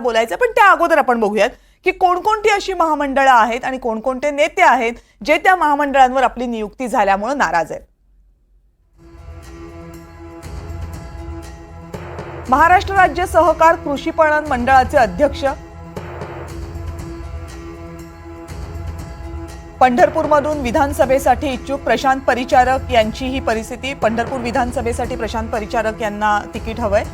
बोलायचं, पण त्या अगोदर आपण बघूयात की कोणकोणती अशी महामंडळं आहेत आणि कोणकोणते नेते आहेत जे त्या महामंडळांवर आपली नियुक्ती झाल्यामुळे नाराज आहेत. महाराष्ट्र राज्य सहकार कृषी पणन मंडळाचे अध्यक्ष, पंढरपूरमधून विधानसभेसाठी इच्छुक प्रशांत परिचारक यांची ही परिस्थिती. पंढरपूर विधानसभेसाठी प्रशांत परिचारक यांना तिकीट हवंय.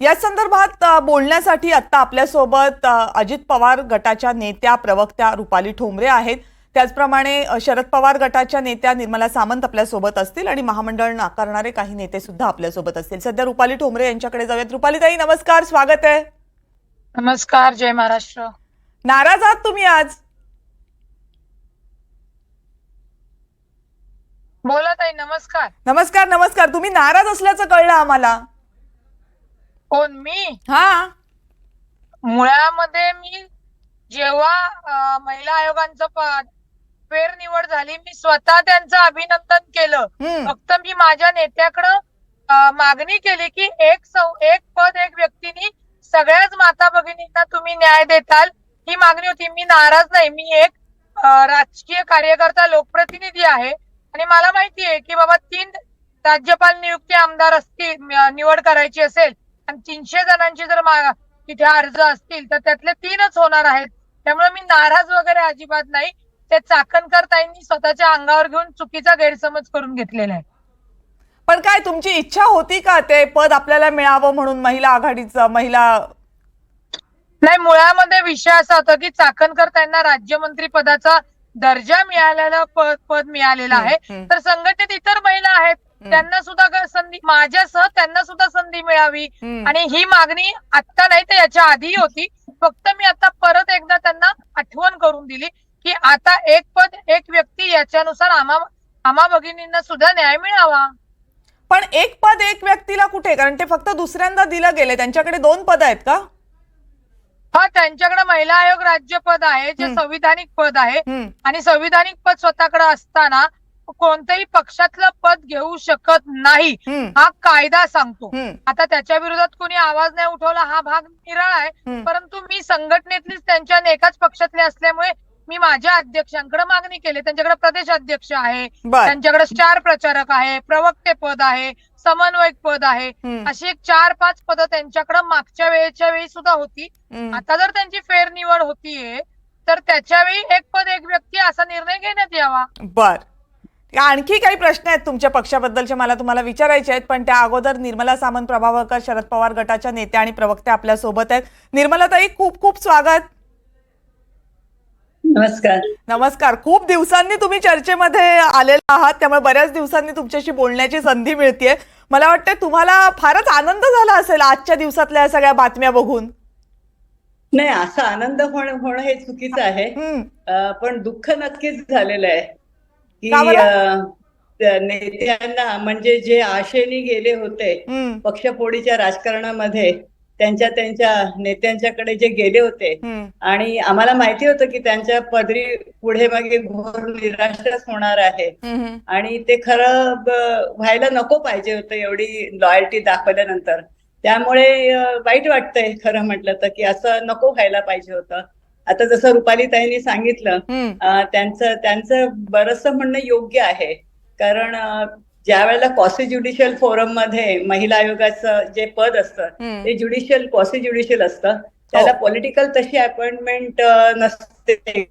या संदर्भात बोलण्यासाठी आता आपल्यासोबत अजित पवार गटाच्या नेत्या प्रवक्त्या रुपाली ठोंबरे आहेत. त्याचप्रमाणे शरद पवार गटाच्या नेत्या निर्मला सामंत आपल्यासोबत असतील आणि महामंडळ नाकारणारे काही नेते सुद्धा आपल्यासोबत असतील. सध्या रुपाली ठोंबरे यांच्याकडे जाऊयात. रुपाली ताई, नमस्कार, स्वागत आहे. नमस्कार, जय महाराष्ट्र. नाराज आहात तुम्ही आज? बोला ताई. नमस्कार. नमस्कार नमस्कार. तुम्ही नाराज असल्याचं कळलं आम्हाला. कोण? मी? हा, मुळामध्ये मी जेव्हा महिला आयोगांचं फेरनिवड झाली, मी स्वतः त्यांचं अभिनंदन केलं. फक्त मी माझ्या नेत्याकडं मागणी केली की एक पद एक व्यक्तीनी सगळ्याच माता भगिनींना तुम्ही न्याय देताल, ही मागणी होती. मी नाराज नाही. मी एक राजकीय कार्यकर्ता, लोकप्रतिनिधी आहे आणि मला माहिती आहे की बाबा 3 राज्यपाल नियुक्ती आमदार असतील, निवड करायची असेल आणि 300 जणांची जर तिथे अर्ज असतील तर त्यातले 3च होणार आहेत. त्यामुळे मी नाराज वगैरे अजिबात नाही. ते चाकणकर ताईंनी स्वतःच्या अंगावर घेऊन चुकीचा गैरसमज करून घेतलेला आहे. पण काय तुमची इच्छा होती का ते पद आपल्याला मिळावं म्हणून? महिला आघाडीचं नाही, मुळामध्ये विषय असा होता की चाकणकर ताईंना राज्यमंत्री पदाचा दर्जा मिळालेला पद मिळालेला आहे. तर संघटनेत इतर महिला आहेत, त्यांना सुद्धा संधी, माझ्यासह त्यांना सुद्धा संधी मिळावी आणि ही मागणी आता नाही तर याच्या आधीही होती. फक्त मी आता परत एकदा त्यांना आठवण करून दिली की आता एक पद एक व्यक्ती याच्यानुसार आम्हा भगिनींना सुद्धा न्याय मिळावा. पण एक पद एक व्यक्तीला कुठे? कारण ते फक्त दुसऱ्यांदा दिलं गेले. त्यांच्याकडे 2 पद आहेत का? हा, त्यांच्याकडे महिला आयोग राज्य पद आहे, जे संविधानिक पद आहे आणि संविधानिक पद स्वतःकडे असताना कोणत्याही पक्षातलं पद घेऊ शकत नाही, हा कायदा सांगतो. आता त्याच्या विरोधात कोणी आवाज नाही उठवला, हा भाग निराळा आहे. परंतु मी संघटनेतलीच त्यांच्या एकाच पक्षातले असल्यामुळे मी माझ्या अध्यक्षांकडे मागणी केली. त्यांच्याकडे प्रदेश अध्यक्ष आहे, त्यांच्याकडे स्टार प्रचारक आहे, प्रवक्ते पद आहे, समन्वयक पद आहे, अशी एक 4-5 पदं त्यांच्याकडे मागच्या वेळी सुद्धा होती. आता जर त्यांची फेरनिवड होतीये तर त्याच्यावेळी एक पद एक व्यक्ती असा निर्णय घेण्यात यावा. बर, आणखी काही प्रश्न आहेत तुमच्या पक्षाबद्दलचे मला तुम्हाला विचारायचे आहेत, पण त्या अगोदर निर्मला सामंत प्रभावळकर शरद पवार गटाच्या नेत्या आणि प्रवक्त्या आपल्या सोबत आहेत. निर्मला ताई, खूप खूप स्वागत. नमस्कार. नमस्कार. खूप दिवसांनी तुम्ही चर्चेमध्ये आलेला आहात, त्यामुळे बऱ्याच दिवसांनी तुमच्याशी बोलण्याची संधी मिळतेय. मला वाटतं तुम्हाला फारच आनंद झाला असेल आजच्या दिवसातल्या सगळ्या बातम्या बघून. नाही, असा आनंद होणं हे चुकीचं आहे, पण दुःख नक्कीच झालेलं आहे की नेत्यांना, म्हणजे जे आशेने गेले होते पक्षफोडीच्या राजकारणामध्ये, त्यांच्या नेत्यांच्याकडे जे गेले होते आणि आम्हाला माहिती होतं की त्यांच्या पदरी पुढे मागे घोर निराशाच होणार आहे आणि ते खरं व्हायला नको पाहिजे होतं एवढी लॉयल्टी दाखवल्यानंतर. त्यामुळे वाईट वाटतंय खरं म्हटलं तर की असं नको व्हायला पाहिजे होतं. आता जसं रुपाली ताईंनी सांगितलं, त्यांचं बरंचसं म्हणणं योग्य आहे. कारण ज्या वेळेला क्वासी ज्युडिशियल फोरम मध्ये महिला आयोगाचं जे पद असतं ते क्वासी ज्युडिशियल असतं, त्याला पॉलिटिकल तशी अपॉइंटमेंट नसते.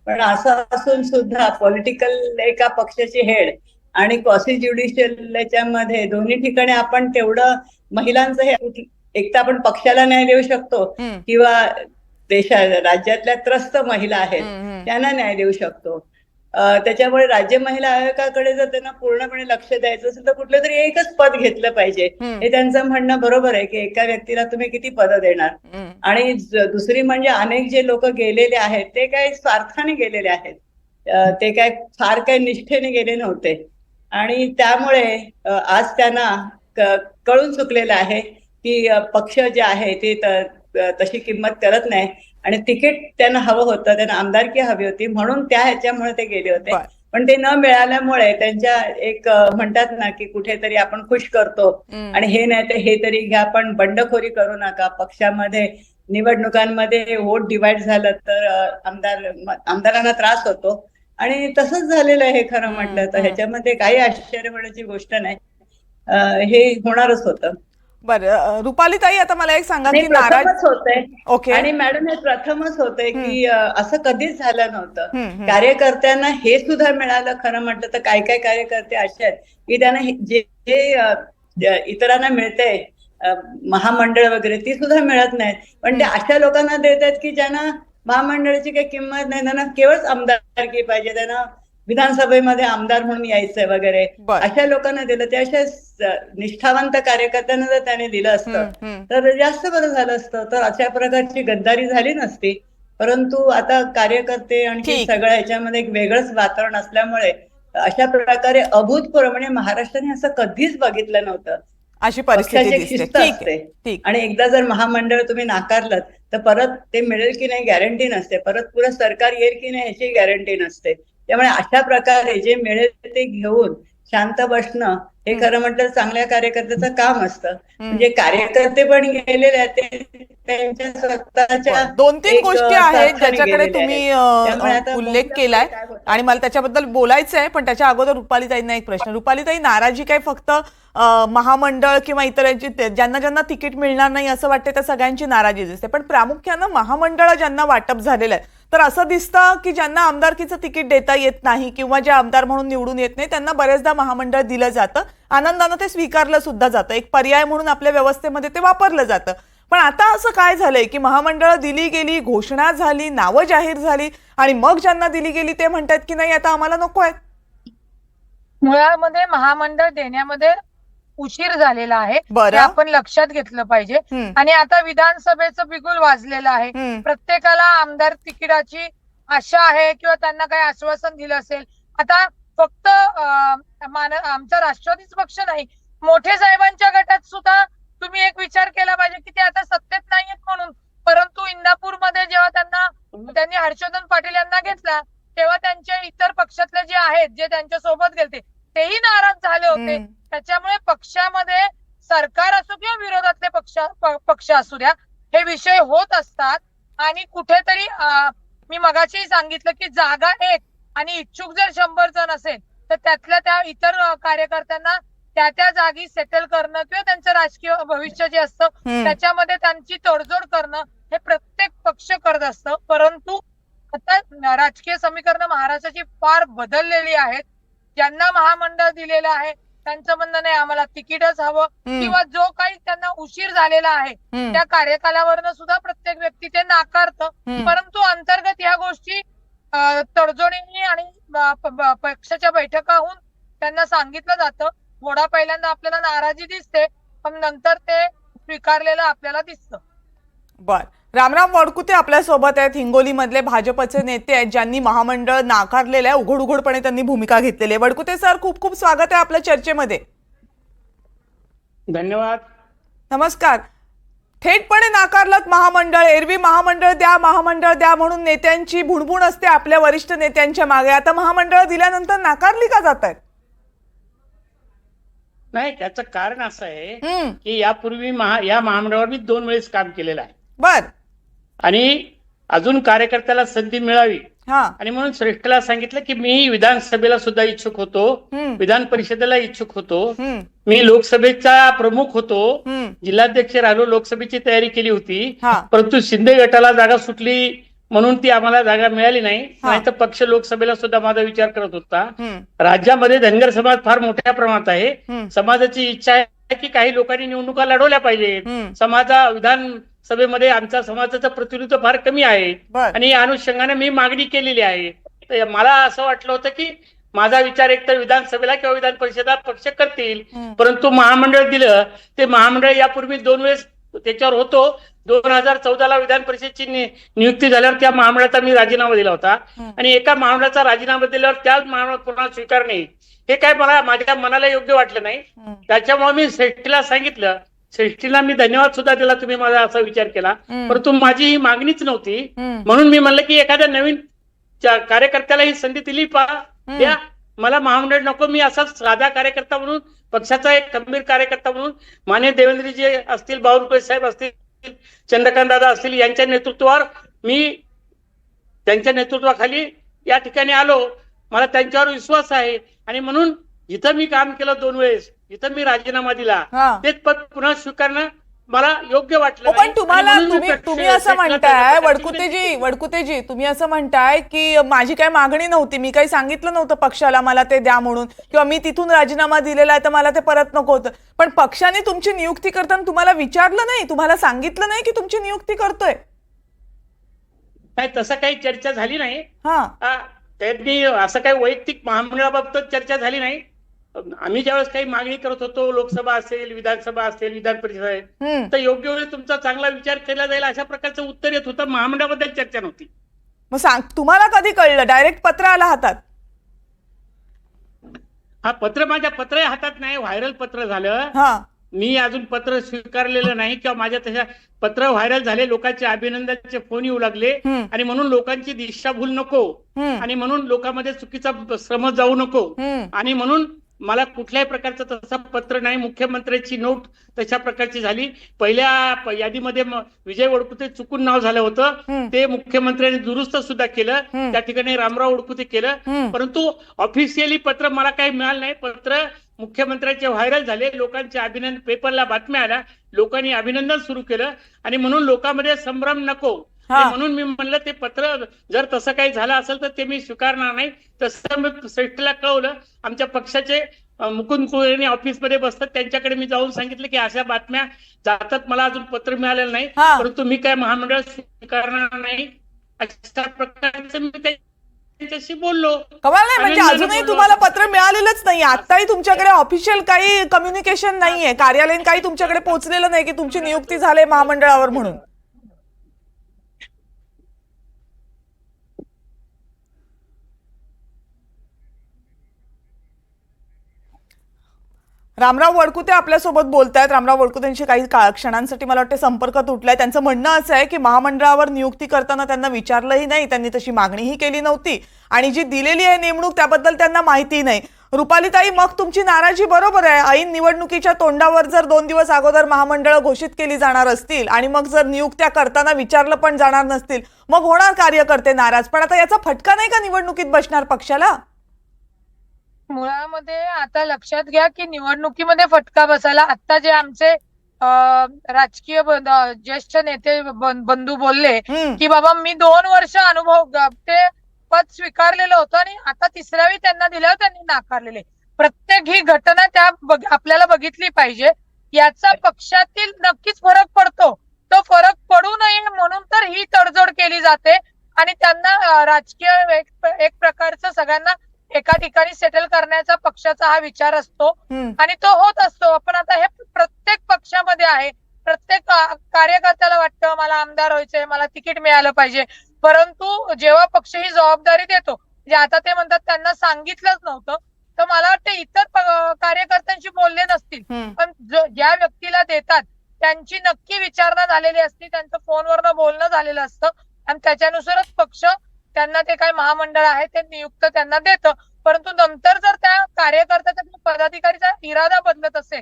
पण असं असून सुद्धा पॉलिटिकल एका पक्षाची हेड आणि क्वासी ज्युडिशियल याच्यामध्ये दोन्ही ठिकाणी आपण तेवढं महिलांचं हे, एक तर आपण पक्षाला न्याय देऊ शकतो किंवा राज्यातल्या त्रस्त महिला आहेत त्यांना न्याय देऊ शकतो. त्याच्यामुळे राज्य महिला आयोगाकडे जर त्यांना पूर्णपणे लक्ष द्यायचं असेल तर कुठलं तरी एकच पद घेतलं पाहिजे. हे त्यांचं म्हणणं बरोबर आहे की एका व्यक्तीला तुम्ही किती पदं देणार. आणि दुसरी म्हणजे अनेक जे लोक गेलेले आहेत ते काही स्वार्थाने गेलेले आहेत, ते काय फार काही निष्ठेने गेले नव्हते आणि त्यामुळे आज त्यांना कळून चुकलेलं आहे की पक्ष जे आहे ते तशी किंमत करत नाही आणि तिकीट त्यांना हवं होतं, त्यांना आमदारकी हवी होती म्हणून त्या ह्याच्यामुळे ते गेले होते. पण ते न मिळाल्यामुळे त्यांच्या एक म्हणतात ना की कुठेतरी आपण खुश करतो आणि हे नाही तर हे तरी घ्या, पण बंडखोरी करू नका. पक्षामध्ये निवडणुकांमध्ये वोट डिवाइड झालं तर आमदारांना त्रास होतो आणि तसंच झालेलं आहे खरं म्हटलं तर. ह्याच्यामध्ये काही आश्चर्य होण्याची गोष्ट नाही, हे होणारच होतं. बरं रुपालीताई, आता मला एक सांगा की प्रथमच होतंय. ओके. आणि मॅडम हे प्रथमच होतंय की असं कधीच झालं नव्हतं. कार्यकर्त्यांना हे सुद्धा मिळालं. खरं म्हटलं तर काही काही कार्यकर्ते असे आहेत की त्यांना जे इतरांना मिळतंय महामंडळ वगैरे ती सुद्धा मिळत नाहीत, पण ते अशा लोकांना देत आहेत की ज्यांना महामंडळाची काही किंमत नाही, त्यांना केवळ आमदारकी पाहिजे, त्यांना विधानसभेमध्ये आमदार म्हणून यायचंय वगैरे, अशा लोकांना दिलं. ते अशा निष्ठावंत कार्यकर्त्यांना जर त्याने दिलं असतं तर जास्त बरं झालं असतं, तर अशा प्रकारची गद्दारी झाली नसती. परंतु आता कार्यकर्ते आणि सगळं ह्याच्यामध्ये एक वेगळंच वातावरण असल्यामुळे अशा प्रकारे अभूतपूर्व, म्हणजे महाराष्ट्राने असं कधीच बघितलं नव्हतं. अशी परिस्थिती शिस्त असते आणि एकदा जर महामंडळ तुम्ही नाकारलं तर परत ते मिळेल की नाही गॅरंटी नसते, परत पुढे सरकार येईल की नाही याची गॅरंटी नसते. त्यामुळे अशा प्रकारे जे मिळेल ते घेऊन शांत बसणं हे खरं म्हटलं चांगल्या कार्यकर्त्याचं काम असतं. म्हणजे कार्यकर्ते पण गेलेले आहेत, त्यांच्या स्वतःच्या 2-3 गोष्टी आहेत ज्याच्याकडे तुम्ही उल्लेख केलाय आणि मला त्याच्याबद्दल बोलायचं आहे. पण त्याच्या अगोदर रुपालीताईंना एक प्रश्न. रुपालीताई, नाराजी काय फक्त महामंडळ किंवा इतरांची, ज्यांना ज्यांना तिकीट मिळणार नाही असं वाटतं त्या सगळ्यांची नाराजी दिसते, पण प्रामुख्यानं महामंडळ ज्यांना वाटप झालेलं आहे तर असं दिसतं की ज्यांना आमदारकीचं तिकीट देता येत नाही किंवा जे आमदार म्हणून निवडून येत नाही त्यांना बरेचदा महामंडळ दिलं जातं, आनंदानं ते स्वीकारलं सुद्धा जातं, एक पर्याय म्हणून आपल्या व्यवस्थेमध्ये ते वापरलं जातं. पण आता असं काय झालंय की महामंडळ दिली गेली, घोषणा झाली, नावं जाहीर झाली आणि मग ज्यांना दिली गेली ते म्हणतात की नाही आता आम्हाला नको आहे. मुळामध्ये महामंडळ देण्यामध्ये उशीर झालेला आहे, हे आपण लक्षात घेतलं पाहिजे. आणि आता विधानसभेचं बिगुल वाजलेलं आहे. प्रत्येकाला आमदार तिकिटाची आशा आहे किंवा त्यांना काही आश्वासन दिलं असेल. आता फक्त आमचा राष्ट्रवादीच पक्ष नाही, मोठे साहेबांच्या गटात सुद्धा तुम्ही एक विचार केला पाहिजे की ते आता सत्तेत नाहीयेत म्हणून. परंतु इंदापूरमध्ये जेव्हा त्यांनी हर्षवर्धन पाटील यांना घेतला तेव्हा त्यांचे इतर पक्षातले जे आहेत, जे त्यांच्या सोबत गेलते, तेही नाराज झाले होते. त्याच्यामुळे पक्षामध्ये सरकार असो किंवा विरोधातले पक्ष असू द्या, हे विषय होत असतात. आणि कुठेतरी मी मगाशीही सांगितलं की जागा एक आणि इच्छुक जर 100 जण असेल तर त्यातल्या त्या इतर कार्यकर्त्यांना त्या जागी सेटल करणं किंवा त्यांचं राजकीय भविष्य जे असतं त्याच्यामध्ये त्यांची तडजोड करणं हे प्रत्येक पक्ष करत असतं. परंतु आता राजकीय समीकरण महाराष्ट्राची फार बदललेली आहेत. ज्यांना महामंडळ दिलेलं आहे त्यांचं म्हणणं नाही आम्हाला तिकीटच हवं, किंवा जो काही त्यांना उशीर झालेला आहे त्या कार्यकालावरनं सुद्धा प्रत्येक व्यक्ती ते नाकारतं. परंतु अंतर्गत ह्या गोष्टी तडजोडीने आणि पक्षाच्या बैठका होऊन त्यांना सांगितलं जातं. थोडा पहिल्यांदा आपल्याला नाराजी दिसते, पण नंतर ते स्वीकारलेलं आपल्याला दिसतं. बर, रामराम वडकुते आपल्या सोबत आहेत, हिंगोली मधले भाजपचे नेते आहेत ज्यांनी महामंडळ नाकारलेलं आहे, उघड उघडपणे त्यांनी भूमिका घेतलेली आहे. वडकुते सर, खूप खूप स्वागत आहे आपल्या चर्चेमध्ये. धन्यवाद. नमस्कार. थेटपणे नाकारलं महामंडळ, एरवी महामंडळ द्या म्हणून नेत्यांची भुणभुण असते आपल्या वरिष्ठ नेत्यांच्या मागे, आता महामंडळ दिल्यानंतर नाकारली का जात आहेत? नाही, त्याचं कारण असं आहे की यापूर्वी या महामंडळावर मी 2 वेळेस काम केलेलं आहे. बर. आणि अजून कार्यकर्त्याला संधी मिळावी आणि म्हणून श्रेष्ठला सांगितलं की मी विधानसभेला सुद्धा इच्छुक होतो, विधान परिषदेला इच्छुक होतो, मी लोकसभेचा प्रमुख होतो, जिल्हाध्यक्ष राहिलो, लोकसभेची तयारी केली होती. परंतु शिंदे गटाला जागा सुटली म्हणून ती आम्हाला जागा मिळाली नाही, नाहीतर पक्ष लोकसभेला सुद्धा माझा विचार करत होता. राज्यामध्ये धनगर समाज फार मोठ्या प्रमाणात आहे. समाजाची इच्छा आहे की काही लोकांनी निवडणुका लढवल्या पाहिजेत. विधानसभेमध्ये आमच्या समाजाचं प्रतिनिधित्व फार कमी आहे आणि या अनुषंगाने मी मागणी केलेली आहे. तर मला असं वाटलं होतं की माझा विचार एकतर विधानसभेला किंवा विधान परिषदेला पक्ष करतील, परंतु महामंडळ दिलं. ते महामंडळ यापूर्वी 2 वेळेस त्याच्यावर होतो. 2014ला विधान परिषदेची नियुक्ती झाल्यावर त्या महामंडळाचा मी राजीनामा दिला होता आणि एका महामंडळाचा राजीनामा दिल्यावर त्याच महामंडळात पुन्हा स्वीकारणे हे काय माझ्या मनाला योग्य वाटलं नाही. त्याच्यामुळे मी श्रेष्ठीला सांगितलं श्रेष्ठीला मी धन्यवाद सुद्धा दिला, तुम्ही माझा असा विचार केला, परंतु माझी ही मागणीच नव्हती. म्हणून मी म्हणलं की एखाद्या नवीन कार्यकर्त्याला ही संधी दिली द्या, मला महामंडळ नको. मी असाच साधा कार्यकर्ता म्हणून, पक्षाचा एक खंबीर कार्यकर्ता म्हणून, माननीय देवेंद्रजी असतील, बावनकुळे साहेब असतील, चंद्रकांत दादा असतील, यांच्या नेतृत्वावर मी त्यांच्या नेतृत्वाखाली या ठिकाणी आलो. मला त्यांच्यावर विश्वास आहे आणि म्हणून जिथं मी काम केलं 2 वेळेस, जिथं मी राजीनामा दिला, तेच पद पुन्हा स्वीकारणं मला योग्य वाटलं. पण तुम्हाला तुम्ही असं म्हणताय, वडकुतेजी तुम्ही असं म्हणताय की माझी काही मागणी नव्हती, मी काही सांगितलं नव्हतं पक्षाला मला ते द्या म्हणून, किंवा मी तिथून राजीनामा दिलेला आहे तर मला ते परत नको होतं. पण पक्षाने तुमची नियुक्ती करताना तुम्हाला विचारलं नाही, तुम्हाला सांगितलं नाही की तुमची नियुक्ती करतोय? काय तसं काही चर्चा झाली नाही. त्यांनी असं काही वैयक्तिक महामंडळाबाबत चर्चा झाली नाही. आम्ही ज्यावेळेस काही मागणी करत होतो, लोकसभा असेल, विधानसभा असेल, विधान परिषद आहे, तर योग्य वेळी तुमचा चांगला विचार केला जाईल अशा प्रकारचं उत्तर येत होतं. महामंडळाबद्दल चर्चा नव्हती. मग तुम्हाला कधी कळलं? डायरेक्ट पत्र आलं हातात? पत्र माझ्या पत्र हातात नाही, व्हायरल पत्र झालं. मी अजून पत्र स्वीकारलेलं नाही किंवा माझ्या तशा पत्र व्हायरल झाले, लोकांचे अभिनंदनाचे फोन येऊ लागले आणि म्हणून लोकांची दिशाभूल नको आणि म्हणून लोकांमध्ये चुकीचा समज जाऊ नको आणि म्हणून मला कुठल्याही प्रकारचं तसं पत्र नाही. मुख्यमंत्र्यांची नोट तशा प्रकारची झाली. पहिल्या यादीमध्ये विजय वडकुते चुकून नाव झालं होतं, ते मुख्यमंत्र्यांनी दुरुस्त सुद्धा केलं. त्या ठिकाणी रामराव वडकुते केलं, परंतु ऑफिशियली पत्र मला काही मिळालं नाही. पत्र मुख्यमंत्र्यांचे व्हायरल झाले, लोकांचे अभिनंदन, पेपरला बातम्या आल्या, लोकांनी अभिनंदन सुरू केलं आणि म्हणून लोकांमध्ये संभ्रम नको म्हणून मी म्हणलं ते पत्र जर तसं काही झालं असेल तर ते मी स्वीकारणार नाही. तसं मी श्रेष्ठीला कळवलं. आमच्या पक्षाचे मुकुंद कुलकर्णी ऑफिसमध्ये बसतात, त्यांच्याकडे मी जाऊन सांगितलं की अशा बातम्या जातात, मला अजून पत्र मिळालेलं नाही, परंतु मी काय महामंडळ स्वीकारणार नाही अशा प्रकारचं मी त्यांच्याशी बोललो. कमाल नाही, म्हणजे अजूनही तुम्हाला पत्र मिळालेलंच नाही, आताही तुमच्याकडे ऑफिशियल काही कम्युनिकेशन नाहीये, कार्यालयीन काही तुमच्याकडे पोहोचलेलं नाही की तुमची नियुक्ती झाली महामंडळावर म्हणून? रामराव वडकुते आपल्यासोबत बोलतायत. रामराव वडकुतेंशी काही क्षणांसाठी मला वाटतं संपर्क तुटलाय. त्यांचं म्हणणं असं आहे की महामंडळावर नियुक्ती करताना त्यांना विचारलंही नाही, त्यांनी तशी मागणीही केली नव्हती आणि जी दिलेली आहे नेमणूक त्याबद्दल त्यांना माहिती नाही. रुपालीताई, मग तुमची नाराजी बरोबर आहे. ऐन निवडणुकीच्या तोंडावर जर 2 दिवस अगोदर महामंडळ घोषित केली जाणार असतील आणि मग जर नियुक्त्या करताना विचारलं पण जाणार नसतील, मग होणार कार्यकर्ते नाराज. पण आता याचा फटका नाही का निवडणुकीत बसणार पक्षाला? मुळामध्ये आता लक्षात घ्या की निवडणुकीमध्ये फटका बसायला आता जे आमचे राजकीय ज्येष्ठ नेते बंधू बोलले की बाबा मी 2 वर्ष अनुभव ते पद स्वीकारलेलं होतं आणि आता 3ऱ्या वेळी त्यांना दिल्यावर त्यांनी नाकारलेले. प्रत्येक ही घटना त्या आपल्याला बघितली पाहिजे. याचा पक्षातील नक्कीच फरक पडतो. तो फरक पडू नये म्हणून तर ही तडजोड केली जाते आणि त्यांना राजकीय एक प्रकारचं सगळ्यांना एका ठिकाणी सेटल करण्याचा पक्षाचा हा विचार असतो आणि तो होत असतो. पण आता हे प्रत्येक पक्षामध्ये आहे. प्रत्येक कार्यकर्त्याला वाटतं मला आमदार व्हायचंय, मला तिकीट मिळालं पाहिजे, परंतु जेव्हा पक्ष ही जबाबदारी देतो, म्हणजे आता ते म्हणतात त्यांना सांगितलंच नव्हतं, तर मला वाटतं इतर कार्यकर्त्यांशी बोलले नसतील, पण ज्या व्यक्तीला देतात त्यांची नक्की विचारणा झालेली असते, त्यांचं फोनवरनं बोलणं झालेलं असतं आणि त्याच्यानुसारच पक्ष त्यांना ते काय महामंडळ आहे ते नियुक्त त्यांना देतं. परंतु नंतर जर त्या कार्यकर्त्याचा पदाधिकारीचा इरादा बदलत असेल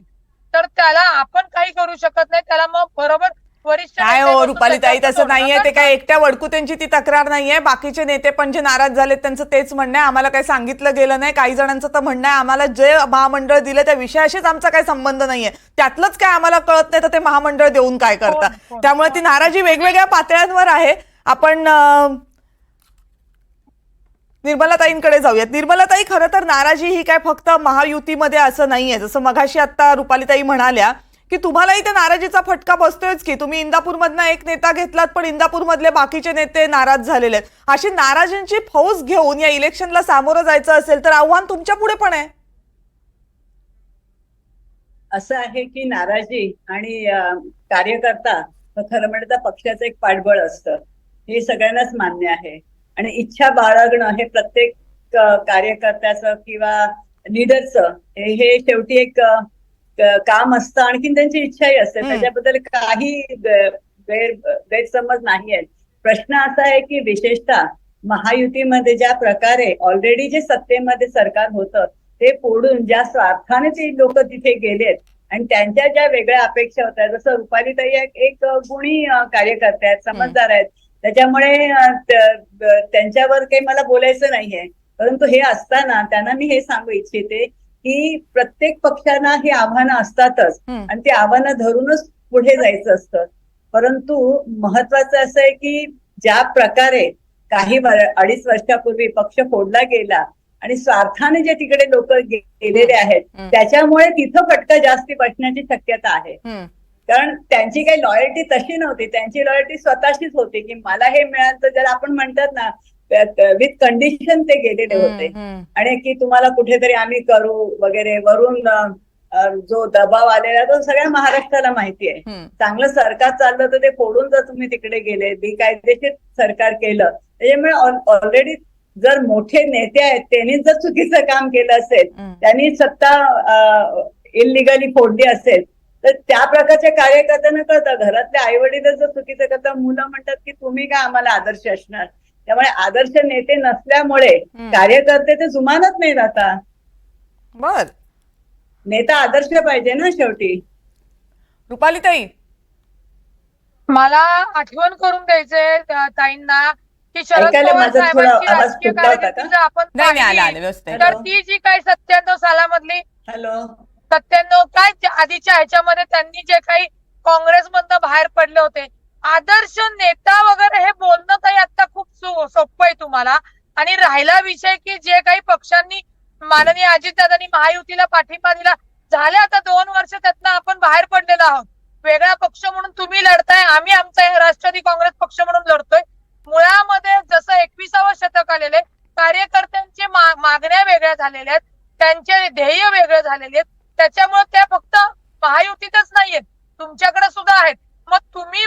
तर त्याला आपण काही करू शकत नाही. त्याला मग बरोबर वरिष्ठ काय हो रुपालीताई, तसं नाहीये. ते काय एकट्या वडकुतेंची ती तक्रार नाहीये, बाकीचे नेते पण जे नाराज झालेत त्यांचं तेच म्हणणं आहे, आम्हाला काही सांगितलं गेलं नाही. काही जणांचं तर म्हणणं आहे आम्हाला जे महामंडळ दिलं त्या विषयाशीच आमचा काही संबंध नाहीये, त्यातलंच काय आम्हाला कळत नाही तर ते महामंडळ देऊन काय करता. त्यामुळे ती नाराजी वेगवेगळ्या पातळ्यांवर आहे. आपण निर्मलाताईंकडे जाऊयात. निर्मलाताई, खरं तर नाराजी ही काय फक्त महायुतीमध्ये असं नाहीये. जसं मगाशी आता रुपालीताई म्हणाल्या की तुम्हालाही त्या नाराजीचा फटका बसतोयच की तुम्ही इंदापूरमधनं एक नेता घेतलात पण इंदापूरमधले बाकीचे नेते नाराज झालेले आहेत. अशी नाराजींची फौज घेऊन या इलेक्शनला सामोरं जायचं असेल तर आव्हान तुमच्या पुढे पण आहे. असं आहे की नाराजी आणि कार्यकर्ता खरं म्हणता पक्षाचं एक पाठबळ असतं, हे सगळ्यांनाच मान्य आहे. आणि इच्छा बाळगणं हे प्रत्येक कार्यकर्त्याचं किंवा लीडरचं हे शेवटी एक काम असतं, आणखीन त्यांची इच्छाही असते, त्याच्याबद्दल काही गैरसमज नाही आहे. प्रश्न असा आहे की विशेषतः महायुतीमध्ये ज्या प्रकारे ऑलरेडी जे सत्तेमध्ये सरकार होतं ते फोडून ज्या स्वार्थाने ते लोक तिथे गेलेत आणि त्यांच्या ज्या वेगळ्या अपेक्षा होत्या, जसं रुपालीताई एक गुणी कार्यकर्ते आहेत, समजदार आहेत, त्याच्यामुळे त्यांच्यावर काही मला बोलायचं नाहीये. परंतु हे असताना त्यांना मी हे सांगू इच्छिते की प्रत्येक पक्षांना ही आव्हानं असतातच आणि ती आव्हानं धरूनच पुढे जायचं असतं. परंतु महत्वाचं असं आहे की ज्या प्रकारे काही 2.5 वर्षापूर्वी पक्ष फोडला गेला आणि स्वार्थाने जे तिकडे लोक गेलेले आहेत त्याच्यामुळे तिथं फटका जास्ती बसण्याची शक्यता आहे. कारण त्यांची काही लॉयल्टी तशी नव्हती, त्यांची लॉयल्टी स्वतःशीच होती की मला हे मिळालं तर, जर आपण म्हणतात ना विथ कंडिशन ते गेलेले होते आणि की तुम्हाला कुठेतरी आम्ही करू वगैरे, वरून जो दबाव आलेला तो सगळ्या महाराष्ट्राला माहिती आहे. चांगलं सरकार चाललं तर ते फोडून जर तुम्ही तिकडे गेले, बेकायदेशीर सरकार केलं, त्याच्यामुळे ऑलरेडी जर मोठे नेते आहेत त्यांनी जर चुकीचं काम केलं असेल, त्यांनी सत्ता इलिगली फोडली असेल, तर त्या प्रकारच्या कार्यकर्त्यांना कळतं. घरातले आई वडील जर चुकीचं करतात, मुलं म्हणतात की तुम्ही काय आम्हाला आदर्श असणार. त्यामुळे आदर्श नेते नसल्यामुळे कार्यकर्ते ते जुमानत नाही आता. बर, नेता आदर्श पाहिजे ना शेवटी. रुपालीताई, मला आठवण करून द्यायचंय ताईंना की शरद ऐकायला पवार माझा थोडा साहेबांची आवाज राजकीय फुटला होता कारकीर्द का? जर आपण नाही नाही, आला पाहिली, आला व्यवस्थित. तर ती जी काही 97 सालामधली हॅलो 97 काय आधीच्या ह्याच्यामध्ये त्यांनी जे काही काँग्रेसमधनं बाहेर पडले होते, आदर्श नेता वगैरे हे बोलणं ताई आता खूप सोपं आहे तुम्हाला. आणि राहिला विषय की जे काही पक्षांनी माननीय अजितदादांनी महायुतीला पाठिंबा दिला, झाले आता 2 वर्ष त्यातनं आपण बाहेर पडलेलो आहोत. वेगळा पक्ष म्हणून तुम्ही लढताय, आम्ही आमचा राष्ट्रवादी काँग्रेस पक्ष म्हणून लढतोय. मुळामध्ये जसं 21वे शतक आलेले, कार्यकर्त्यांचे मागण्या वेगळ्या झालेल्या आहेत, त्यांचे ध्येय वेगळे झालेले आहेत. त्याच्यामुळे त्या फक्त महायुतीतच नाहीयेत, तुमच्याकडे सुद्धा आहेत. मग तुम्ही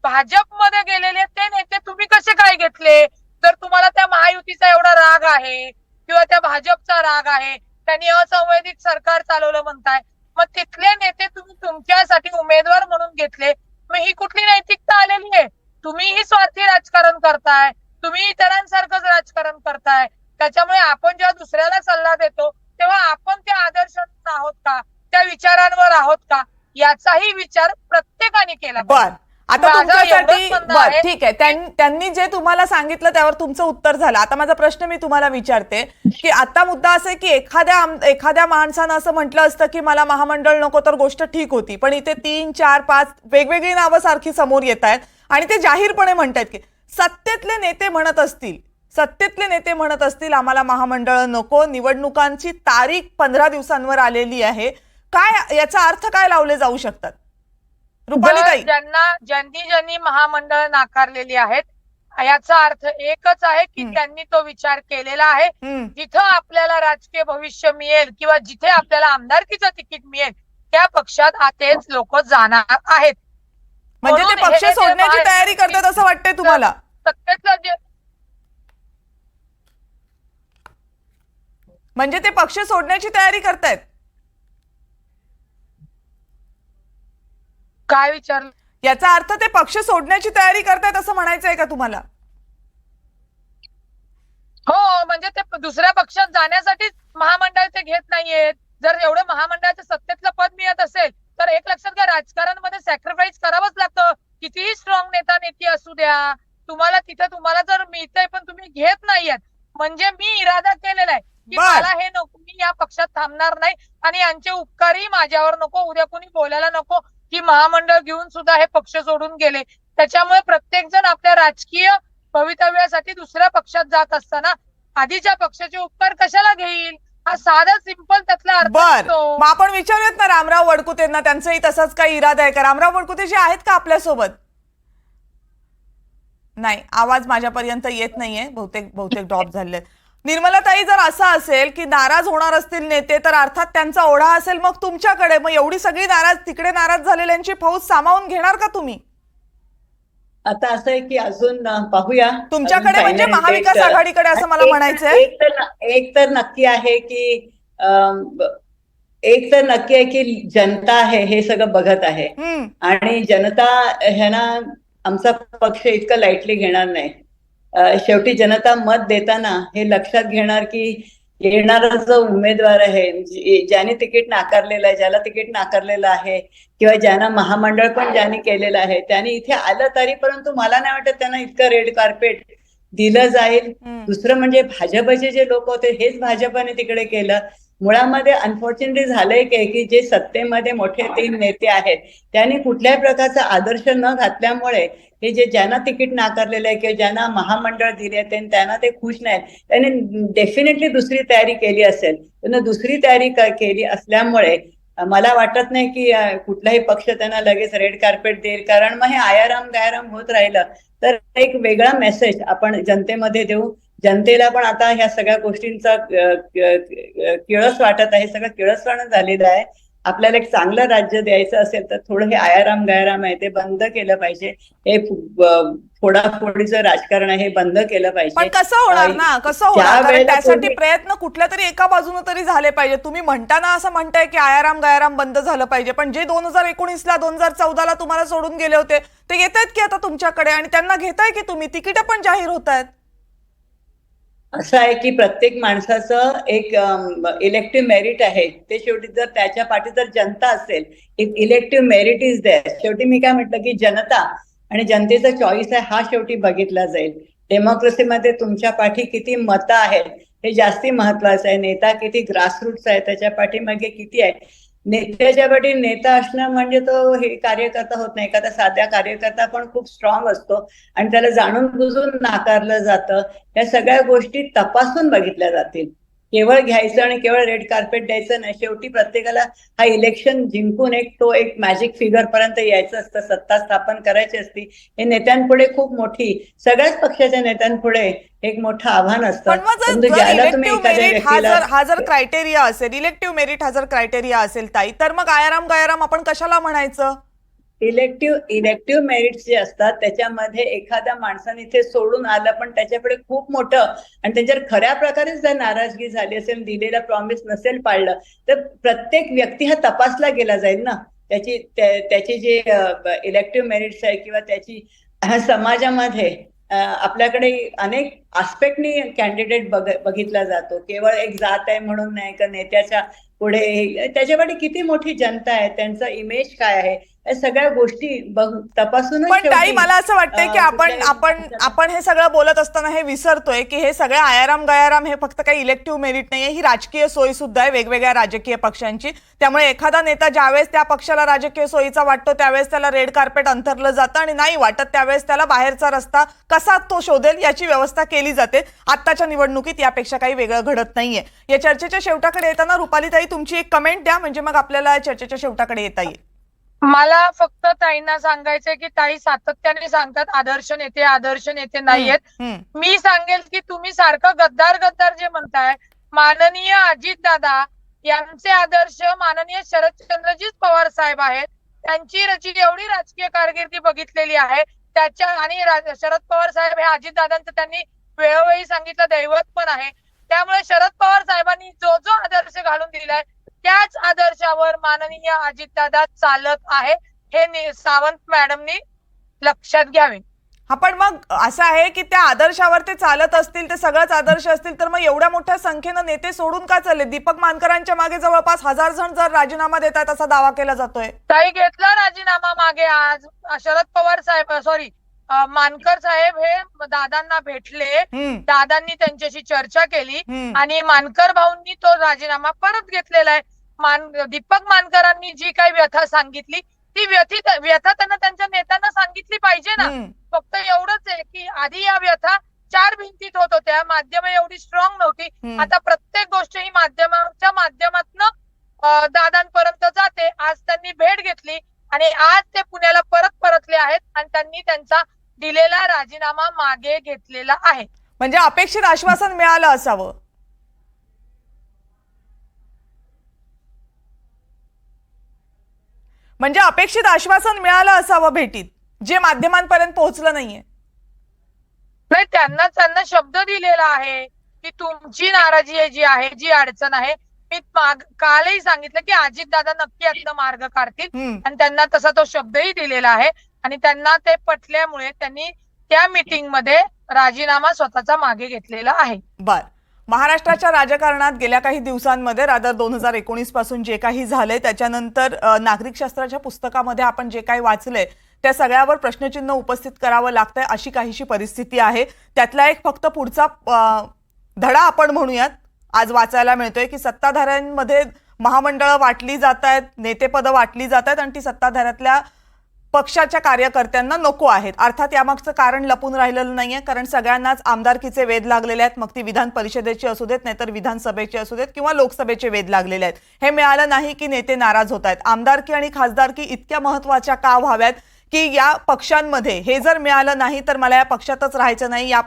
भाजपमध्ये गेलेले ते नेते तुम्ही कसे काय घेतले? जर तुम्हाला त्या महायुतीचा एवढा राग आहे किंवा त्या भाजपचा राग आहे, त्यांनी असंवैधिक सरकार चालवलं म्हणताय, मग तिथले नेते तुम्ही तुमच्यासाठी उमेदवार म्हणून घेतले, मग ही कुठली नैतिकता आलेली आहे? तुम्हीही स्वार्थी राजकारण करताय, तुम्ही इतरांसारखंच राजकारण करताय. त्याच्यामुळे आपण जेव्हा दुसऱ्याला सल्ला देतो तेव्हा आपण त्या आदर्शांवर आहोत का, त्या विचारांवर आहोत का, याचाही विचार प्रत्येकाने केला. बर, आता तुमच्यासाठी बर ठीक आहे, त्यांनी जे तुम्हाला सांगितलं त्यावर तुमचं उत्तर झालं. आता माझा प्रश्न मी तुम्हाला विचारते की आता मुद्दा असा आहे की एखाद्या माणसानं असं म्हटलं असतं की मला महामंडळ नको, तर गोष्ट ठीक होती. पण इथे 3, 4, 5 वेगवेगळी नावं सारखी समोर येत आहेत आणि ते जाहीरपणे म्हणतायत की सत्तेतले नेते म्हणत असतील आम्हाला महामंडळ नको, निवडणुकांची तारीख 15 दिवसांवर आलेली आहे. काय याचा अर्थ काय लावले जाऊ शकतात? रुपालीताई, ज्यांनी महामंडळ नाकारलेली आहेत, याचा अर्थ एकच आहे की त्यांनी तो विचार केलेला आहे. जिथं आपल्याला राजकीय भविष्य मिळेल किंवा जिथे आपल्याला आमदारकीचं तिकीट मिळेल त्या पक्षात तेच लोक जाणार आहेत. म्हणजे ते पक्ष सोडण्याची तयारी करतात असं वाटतंय तुम्हाला? सत्तेतलं जे म्हणजे ते पक्ष सोडण्याची तयारी करतायत? काय विचारलं? याचा अर्थ ते पक्ष सोडण्याची तयारी करतायत असं म्हणायचं आहे का तुम्हाला? हो, म्हणजे ते दुसऱ्या पक्षात जाण्यासाठी महामंडळ ते घेत नाहीयेत. जर एवढं महामंडळाचं सत्तेतलं पद मिळत असेल तर एक लक्षात घ्या, राजकारणामध्ये सॅक्रिफाईस करावंच लागतं. कितीही स्ट्रॉंग नेती असू द्या, तुम्हाला जर मिळतंय पण तुम्ही घेत नाहीयेत, म्हणजे मी इरादा केलेला आहे की मला हे नको, मी या पक्षात थांबणार नाही आणि यांचे उपकारही माझ्यावर नको. उद्या कोणी बोलायला नको की महामंडळ घेऊन सुद्धा हे पक्ष सोडून गेले. त्याच्यामुळे प्रत्येक जण आपल्या राजकीय भवितव्यासाठी दुसऱ्या पक्षात जात असताना आधीच्या पक्षाचे उपकार कशाला घेईल, हा साधा सिंपल त्यातला अर्थ असतो. मग आपण विचारूयात ना रामराव वडकुतेंना, त्यांचाही तसाच काही इरादा आहे का? रामराव वडकुते जे आहेत का आपल्यासोबत? नाही, आवाज माझ्यापर्यंत येत नाहीये, बहुतेक ड्रॉप झाले. निर्मलाताई, जर असं असेल की नाराज होणार असतील नेते तर अर्थात त्यांचा ओढा असेल मग तुमच्याकडे, मग एवढी सगळी तिकडे नाराज झालेल्यांची फौज सामावून घेणार का तुम्ही? आता असं आहे की अजून पाहूया तुमच्याकडे, म्हणजे महाविकास आघाडीकडे असं मला म्हणायचंय. एक तर नक्की आहे की एक तर नक्की आहे की जनता आहे हे सगळं बघत आहे आणि जनता ह्यांना आमचा पक्ष इतकं लाईटली घेणार नाही. शेवटी जनता मत देताना हे लक्षात घेणार की येणारा जो उमेदवार आहे, ज्याने तिकीट नाकारलेलं आहे, ज्याला तिकीट नाकारलेलं आहे किंवा ज्यांना महामंडळ पण ज्यांनी केलेलं आहे त्यांनी इथे आलं तरी, परंतु मला नाही वाटत त्यांना इतकं रेड कार्पेट दिलं जाईल. दुसरं म्हणजे भाजपचे जे लोक होते हेच भाजपने तिकडे केलं. मुळामध्ये अनफॉर्च्युनेटली झालंय की जे सत्तेमध्ये मोठे 3 नेते आहेत त्यांनी कुठल्याही प्रकारचा आदर्श न घातल्यामुळे हे जे ज्यांना तिकीट नाकारलेलं आहे किंवा ज्यांना महामंडळ दिले त्यांना ते खुश नाहीत. त्यांनी डेफिनेटली दुसरी तयारी केली असेल. त्यांना दुसरी तयारी केली असल्यामुळे मला वाटत नाही की कुठलाही पक्ष त्यांना लगेच रेड कार्पेट देईल, कारण मग हे आयाराम गायाराम होत राहिलं तर एक वेगळा मेसेज आपण जनतेमध्ये देऊ. जनतेला पण आता ह्या सगळ्या गोष्टींचा किळस वाटत आहे, सगळं किळसवाणं झालेलं आहे. आपल्याला एक चांगलं राज्य द्यायचं असेल तर थोडं हे आयाराम गायराम आहे ते बंद केलं पाहिजे. हे फोडाफोडीचं राजकारण आहे हे बंद केलं पाहिजे. पण कसं होणार ना, कसं होणार? कारण त्यासाठी प्रयत्न कुठल्या तरी एका बाजूने तरी झाले पाहिजे. तुम्ही म्हणताना असं म्हणताय की आयाराम गायराम बंद झालं पाहिजे, पण जे 2019ला 2014ला तुम्हाला सोडून गेले होते ते येत आहेत की आता तुमच्याकडे, आणि त्यांना घेताय की तुम्ही? तिकीट पण जाहीर होत आहेत. असं आहे की प्रत्येक माणसाचं एक इलेक्टिव्ह मेरिट आहे. ते शेवटी जर त्याच्या पाठी जर जनता असेल, if elective merit is there, शेवटी मी काय म्हटलं की जनता आणि जनतेचा चॉईस आहे हा शेवटी बघितला जाईल. डेमोक्रेसीमध्ये तुमच्या पाठी किती मतं आहेत हे जास्ती महत्वाचं आहे. नेता किती ग्रासरूट्स आहे, त्याच्या पाठीमागे किती आहे. नेत्याच्या पाठी नेता असणं म्हणजे तो हे कार्यकर्ता होत नाही. एखादा साध्या कार्यकर्ता पण खूप स्ट्रॉंग असतो आणि त्याला जाणून बुजून नाकारलं जातं. या सगळ्या गोष्टी तपासून बघितल्या जातील. केवळ घ्यायचं आणि केवळ रेड कार्पेट द्यायचं नाही. शेवटी प्रत्येकाला हा इलेक्शन जिंकून एक मॅजिक फिगर पर्यंत यायचं असतं, सत्ता स्थापन करायची असती. हे नेत्यांपुढे खूप मोठी, सगळ्याच पक्षाच्या नेत्यांपुढे एक मोठं आव्हान असतं. हा जर क्रायटेरिया असेल, इलेक्टिव्ह मेरिट हा जर क्रायटेरिया असेल ताई, तर मग आयाराम गायाराम आपण कशाला म्हणायचं? इलेक्टिव्ह मेरिट्स जे असतात त्याच्यामध्ये एखाद्या माणसाने इथे सोडून आलं पण त्याच्याकडे खूप मोठं आणि त्याच्यावर खऱ्या प्रकारे जर नाराजगी झाली असेल, दिलेला प्रॉमिस नसेल पाळलं, तर प्रत्येक व्यक्ती हा तपासला गेला जाईल ना. त्याची जे इलेक्टिव्ह मेरिट्स आहे किंवा त्याची समाजामध्ये आपल्याकडे अनेक आस्पेक्टनी कॅन्डिडेट बघितला जातो. केवळ एक जात आहे म्हणून नाही, का नेत्याच्या पुढे त्याच्यासाठी किती मोठी जनता आहे, त्यांचा इमेज काय आहे, या सगळ्या गोष्टी तपासून. पण ताई मला असं वाटतंय की आपण हे सगळं बोलत असताना हे विसरतोय की हे सगळे आयाराम गयाराम हे फक्त काही इलेक्टिव्ह मेरिट नाहीये, ही राजकीय सोयी सुद्धा आहे वेगवेगळ्या राजकीय पक्षांची. त्यामुळे एखादा नेता ज्यावेळेस त्या पक्षाला राजकीय सोयीचा वाटतो त्यावेळेस त्याला रेड कार्पेट अंथरलं जातं आणि नाही वाटत त्यावेळेस त्याला बाहेरचा रस्ता कसा तो शोधेल याची व्यवस्था केली जाते. आत्ताच्या निवडणुकीत यापेक्षा काही वेगळं घडत नाहीये. या चर्चेच्या शेवटाकडे येताना रुपालीताई तुमची एक कमेंट द्या, म्हणजे मग आपल्याला चर्चेच्या शेवटाकडे येता येईल. मला फक्त ताईंना सांगायचंय की ताई सातत्याने सांगतात आदर्श नेते नाहीयेत. मी सांगेल की तुम्ही सारखं गद्दार गद्दार जे म्हणताय, माननीय अजितदादा यांचे आदर्श माननीय शरदचंद्रजी पवार साहेब आहेत. त्यांची एवढी राजकीय कारकिर्दी बघितलेली आहे त्याच्या, आणि शरद पवार साहेब हे अजितदादांचं त्यांनी वेळोवेळी सांगितलं दैवत पण आहे. त्यामुळे शरद पवार साहेबांनी जो आदर्श घालून दिलाय त्याच आदर्शावर माननीय अजितदादा चालत आहे, हे सावंत मॅडमनी लक्षात घ्यावे. हा, पण मग असं आहे की त्या आदर्शावर ते चालत असतील, ते सगळंच आदर्श असतील, तर मग एवढ्या मोठ्या संख्येनं नेते सोडून का चालले? दीपक मानकरांच्या मागे जवळपास 1000 जण जर राजीनामा देतात असा दावा केला जातोय. ताई घेतला राजीनामा मागे. आज शरद पवार साहेब मानकर साहेब हे दादांना भेटले, दादांनी त्यांच्याशी चर्चा केली आणि मानकर भाऊंनी तो राजीनामा परत घेतलेला आहे. दीपक मानकरांनी जी काही व्यथा सांगितली ती व्यथा त्यांना त्यांच्या नेत्यांना सांगितली पाहिजे ना. फक्त एवढंच आहे की आधी या व्यथा 4 भिंतीत होत होत्या, माध्यम एवढी स्ट्रॉंग नव्हती. आता प्रत्येक गोष्ट ही माध्यमाच्या माध्यमातून दादांपर्यंत जाते. आज त्यांनी भेट घेतली आणि आज ते पुण्याला परतले आहेत आणि त्यांनी त्यांचा दिलेला राजीनामा मागे घेतलेला आहे. म्हणजे अपेक्षित आश्वासन मिळालं असावं. म्हणजे अपेक्षित आश्वासन मिळालं असावं भेटीत, जे माध्यमांपर्यंत पोहोचलं नाहीये. नाही, त्यांना शब्द दिलेला आहे की तुमची नाराजी जी आहे, जी अडचण आहे मी कालही सांगितलं की अजितदादा नक्की यातनं मार्ग काढतील आणि त्यांना तसा तो शब्दही दिलेला आहे आणि त्यांना ते पटल्यामुळे त्यांनी त्या मीटिंग मध्ये राजीनामा स्वतःचा मागे घेतलेला आहे. बर, महाराष्ट्राच्या राजकारणात गेल्या काही दिवसांमध्ये रादर 2019 पासून जे काही झालंय त्याच्यानंतर नागरिक शास्त्राच्या पुस्तकामध्ये आपण जे काही वाचलंय त्या सगळ्यावर प्रश्नचिन्ह उपस्थित करावं लागतंय अशी काहीशी परिस्थिती आहे. त्यातला एक फक्त पुढचा धडा आपण म्हणूयात आज वाचायला मिळतोय की सत्ताधाऱ्यांमध्ये महामंडळं वाटली जात आहेत, नेतेपदं वाटली जात आहेत आणि ती सत्ताधाऱ्यातल्या पक्षाच्या कार्यकर्त्यांना नको आहेत. अर्थात यामागचं कारण लपून राहिलेलं नाहीये, कारण सगळ्यांनाच आमदारकीचे वेध लागलेले आहेत, मग ती विधान परिषदेची असू देत नाहीतर विधानसभेची असू देत किंवा लोकसभेचे वेध लागलेले आहेत. हे मिळालं नाही की नेते नाराज होत आहेत. आमदारकी आणि खासदारकी इतक्या महत्वाच्या का व्हाव्यात की या पक्षांमध्ये हे जर मिळालं नाही तर मला या पक्षातच राहायचं नाही, या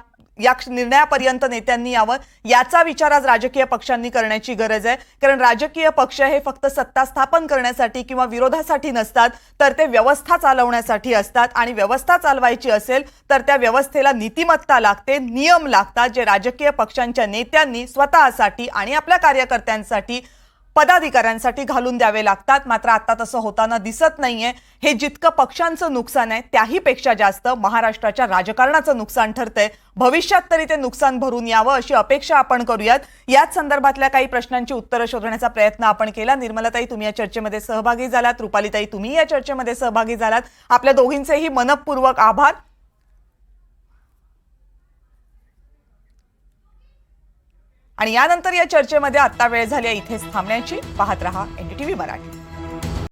निर्णयापर्यंत नेत्यांनी यावं याचा विचार आज राजकीय पक्षांनी करण्याची गरज आहे. कारण राजकीय पक्ष हे फक्त सत्ता स्थापन करण्यासाठी किंवा विरोधासाठी नसतात तर ते व्यवस्था चालवण्यासाठी असतात आणि व्यवस्था चालवायची असेल तर त्या व्यवस्थेला नीतिमत्ता लागते, नियम लागतात जे राजकीय पक्षांच्या नेत्यांनी स्वतःसाठी आणि आपल्या कार्यकर्त्यांसाठी पदाधिकाऱ्यांसाठी घालून द्यावे लागतात. मात्र आता तसं होताना दिसत नाहीये. हे जितकं पक्षांचं नुकसान आहे त्याही पेक्षा जास्त महाराष्ट्राच्या राजकारणाचं नुकसान ठरतंय. भविष्यात तरी ते नुकसान भरून यावं अशी अपेक्षा आपण करूयात. याच संदर्भातल्या काही प्रश्नांची उत्तरं शोधण्याचा प्रयत्न आपण केला. निर्मलाताई, तुम्ही या चर्चेमध्ये सहभागी झालात. रुपालीताई, तुम्ही या चर्चेमध्ये सहभागी झालात. आपल्या दोघींचेही मनपूर्वक आभार. आणि यानंतर या चर्चेमध्ये आता वेळ झाली इथेच थांबण्याची. पाहत रहा NDTV मराठी.